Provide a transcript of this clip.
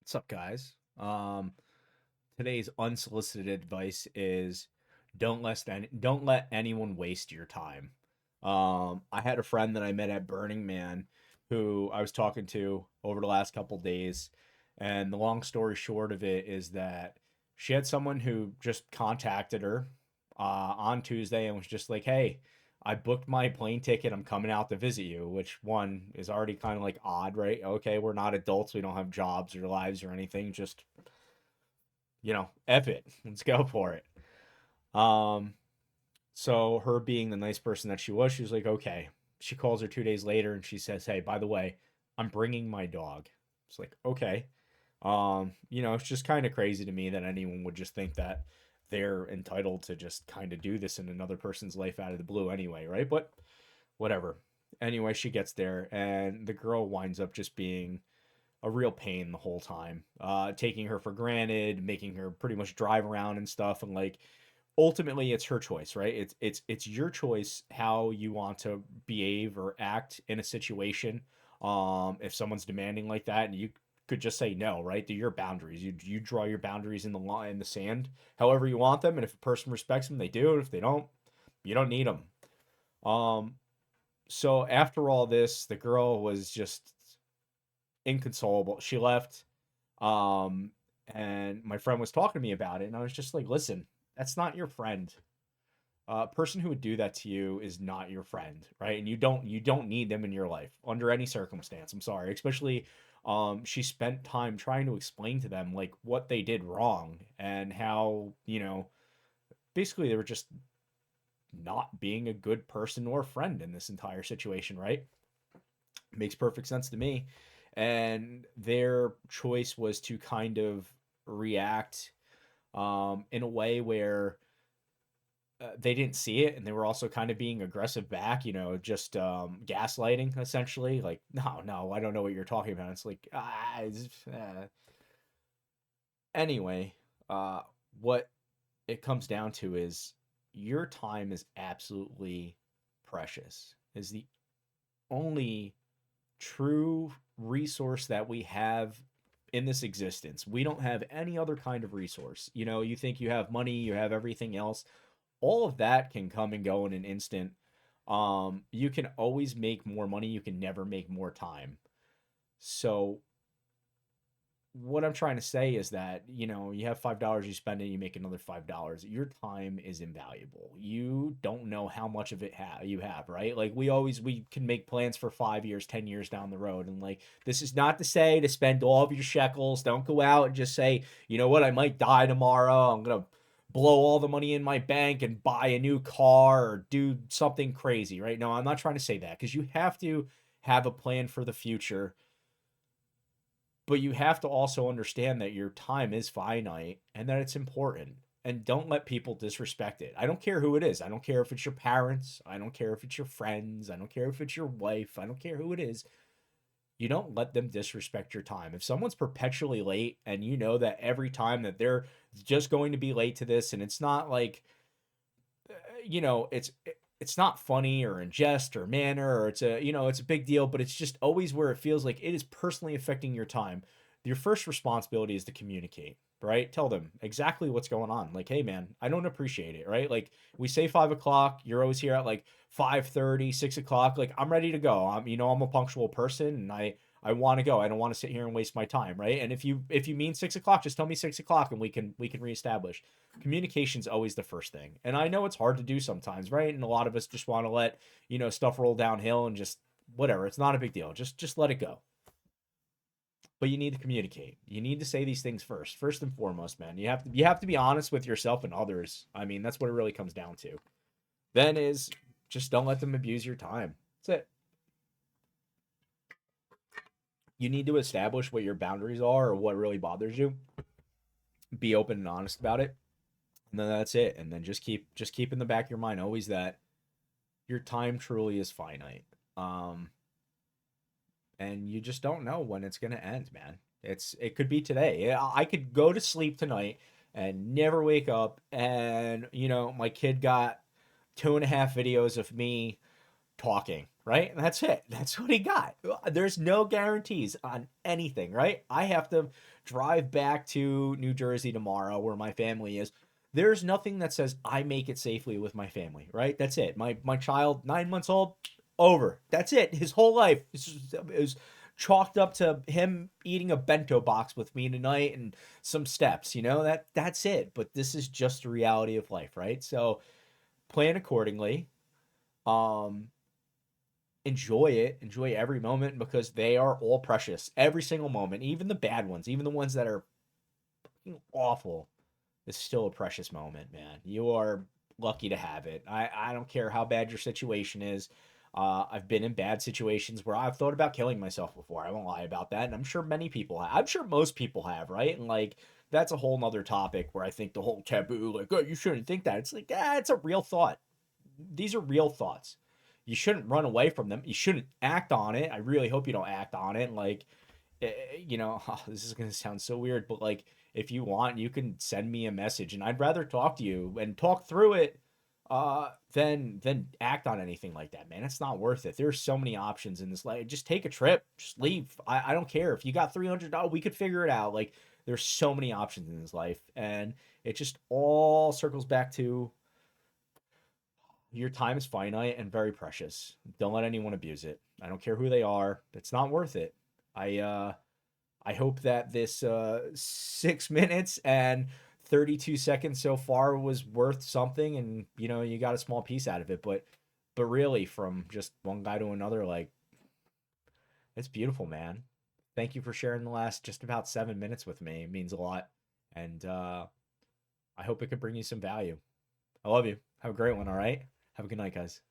What's up, guys? Today's unsolicited advice is don't let anyone waste your time. I had a friend that I met at Burning Man who I was talking to over the last couple days, and the long story short of it is that she had someone who just contacted her on Tuesday and was just like, "Hey, I booked my plane ticket. I'm coming out to visit you," which one is already kind of like odd, right? Okay, we're not adults. We don't have jobs or lives or anything. Just, F it. Let's go for it. Um, so her being the nice person that she was like, okay. She calls her 2 days later and she says, "Hey, by the way, I'm bringing my dog." It's like, okay. It's just kind of crazy to me that anyone would just think that they're entitled to just kind of do this in another person's life out of the blue anyway, right? But whatever. Anyway, she gets there and the girl winds up just being a real pain the whole time, taking her for granted, making her pretty much drive around and stuff. And like, ultimately, it's her choice, right? It's your choice how you want to behave or act in a situation. If someone's demanding like that, and you could just say no, right? They're your boundaries. You draw your boundaries in the line in the sand, however you want them. And if a person respects them, they do. And if they don't, you don't need them. Um, so after all this, the girl was just inconsolable. She left. Um, and my friend was talking to me about it, and I was just like, listen, that's not your friend. A person who would do that to you is not your friend, right? And you don't need them in your life under any circumstance. I'm sorry, especially she spent time trying to explain to them like what they did wrong and how, basically they were just not being a good person or friend in this entire situation, right? Makes perfect sense to me. And their choice was to kind of react in a way where they didn't see it, and they were also kind of being aggressive back, just gaslighting essentially. Like, no, no, I don't know what you're talking about. It's like, anyway, uh, what it comes down to is your time is absolutely precious. Is the only true resource that we have in this existence. We don't have any other kind of resource. You think you have money, you have everything else. All of that can come and go in an instant. You can always make more money, you can never make more time. So what I'm trying to say is that, you have $5, you spend it, you make another $5. Your time is invaluable. You don't know how much of it you have, right? Like we can make plans for 5 years, 10 years down the road. And like, this is not to say to spend all of your shekels. Don't go out and just say, you know what, I might die tomorrow. I'm going to blow all the money in my bank and buy a new car or do something crazy, right? No, I'm not trying to say that because you have to have a plan for the future, but you have to also understand that your time is finite and that it's important. And don't let people disrespect it. I don't care who it is. I don't care if it's your parents. I don't care if it's your friends. I don't care if it's your wife. I don't care who it is. You don't let them disrespect your time. If someone's perpetually late and you know that every time that they're just going to be late to this, and it's not like, it's not funny or in jest or manner, or it's a big deal, but it's just always where it feels like it is personally affecting your time. Your first responsibility is to communicate, right? Tell them exactly what's going on. Like, hey man, I don't appreciate it, right? Like, we say 5 o'clock, you're always here at like 5:30, 6 o'clock. Like, I'm ready to go. I'm a punctual person, and I want to go. I don't want to sit here and waste my time, right? And if you mean 6 o'clock, just tell me 6 o'clock and we can reestablish. Communication's always the first thing. And I know it's hard to do sometimes, right? And a lot of us just want to let, stuff roll downhill and just whatever. It's not a big deal. Just let it go. But you need to communicate. You need to say these things first and foremost, man. You have to be honest with yourself and others. I mean, that's what it really comes down to. Then is just don't let them abuse your time. That's it. You need to establish what your boundaries are or what really bothers you. Be open and honest about it. And then that's it. And then just keep in the back of your mind always that your time truly is finite. Um, and you just don't know when it's gonna end, man. It could be today. Yeah, I could go to sleep tonight and never wake up, and my kid got 2.5 videos of me talking, right? And that's it. That's what he got. There's no guarantees on anything, right? I have to drive back to New Jersey tomorrow where my family is. There's nothing that says I make it safely with my family, right? That's it. My child, 9 months old, over. That's it. His whole life is chalked up to him eating a bento box with me tonight and some steps, that's it. But this is just the reality of life, right? So plan accordingly. Um, enjoy every moment because they are all precious. Every single moment, even the bad ones, even the ones that are awful, is still a precious moment, man. You are lucky to have it. I don't care how bad your situation is. I've been in bad situations where I've thought about killing myself before. I won't lie about that. And I'm sure many people have. I'm sure most people have, right? And like, that's a whole nother topic where I think the whole taboo, like, oh, you shouldn't think that. It's like, it's a real thought. These are real thoughts. You shouldn't run away from them. You shouldn't act on it. I really hope you don't act on it. Like, this is going to sound so weird, but like, if you want, you can send me a message and I'd rather talk to you and talk through it than act on anything like that, man. It's not worth it. There's so many options in this life. Just take a trip. Just leave. I don't care. If you got $300, we could figure it out. Like, there's so many options in this life. And it just all circles back to your time is finite and very precious. Don't let anyone abuse it. I don't care who they are. It's not worth it. I hope that this 6 minutes and 32 seconds so far was worth something, and you got a small piece out of it. But really, from just one guy to another, like, it's beautiful, man. Thank you for sharing the last just about 7 minutes with me. It means a lot, and I hope it could bring you some value. I love you. Have a great one. All right. Have a good night, guys.